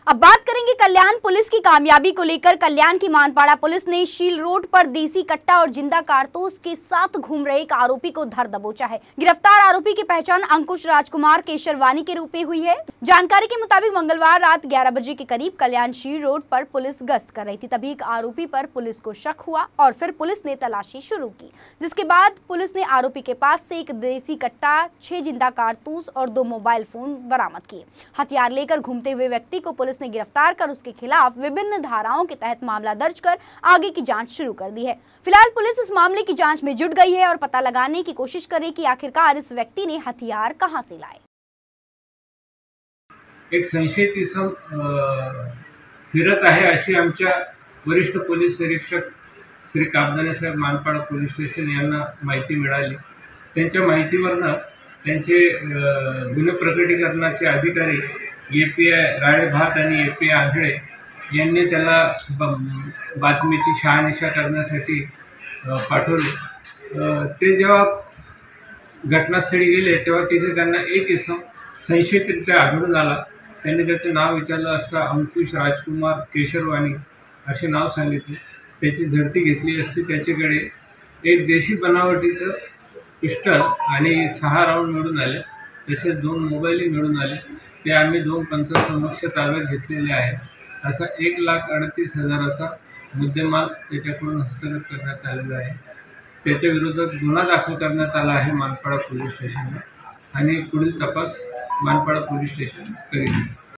अब बात करेंगे कल्याण पुलिस की कामयाबी को लेकर। कल्याण की मानपाड़ा पुलिस ने शील रोड पर देसी कट्टा और जिंदा कारतूस के साथ घूम रहे एक आरोपी को धर दबोचा है। गिरफ्तार आरोपी की पहचान अंकुश राजकुमार केशरवानी के रूप में हुई है। जानकारी के मुताबिक मंगलवार रात 11 बजे के करीब कल्याण शील रोड पर पुलिस गश्त कर रही थी, तभी एक आरोपी पर पुलिस को शक हुआ और फिर पुलिस ने तलाशी शुरू की, जिसके बाद पुलिस ने आरोपी के पास से एक देसी कट्टा, 6 जिंदा कारतूस और 2 मोबाइल फोन बरामद किए। हथियार लेकर घूमते हुए व्यक्ति को पुलिस ने गिरफ्तार कर उसके खिलाफ विभिन्न धाराओं के तहत मामला दर्ज कर आगे की जांच शुरू कर दी है। फिलहाल पुलिस इस मामले की जांच में जुट गई है और पता लगाने की कोशिश कर रही कि आखिरकार इस व्यक्ति ने हथियार कहां से लाए। एक संशयित इसम फिरत आहे अशी आमच्या वरिष्ठ पोलीस निरीक्षक श्री काबदाने साहेब मानपाड़ा पोलीस स्टेशन यांना माहिती मिळाली। त्यांच्या माहितीवरनं त्यांचे गुन्हे प्रकटीकरणाचे अधिकारी API राळेभात आणि API आंधळे यांनी त्याला बातमीची शहानिशा करण्यासाठी पाठवले। ते जेव्हा घटनास्थळी गेले तेव्हा तिथे त्यांना एक इसम संशयितरित्या आढळून आला। त्यांनी त्याचे नाव विचारलं असता अंकुश राजकुमार केशरवानी असे नाव सांगितले। त्याची झडती घेतली असती त्याच्याकडे एक देशी बनावटीचं पिस्टल आणि 6 राऊंड मिळून आले, तसेच 2 मोबाईलही मिळून आले। ते आम्ही 2 पंचासमक्ष ताब्यात घेतलेले आहे। असा 1,38,000चा मुद्देमाल त्याच्याकडून हस्तगत करण्यात आलेला आहे। त्याच्या विरोधात गुन्हा दाखल करण्यात आला आहे मानपाड़ा पोलीस स्टेशनला आणि पुढील तपास मानपाड़ा पोलीस स्टेशन करेल।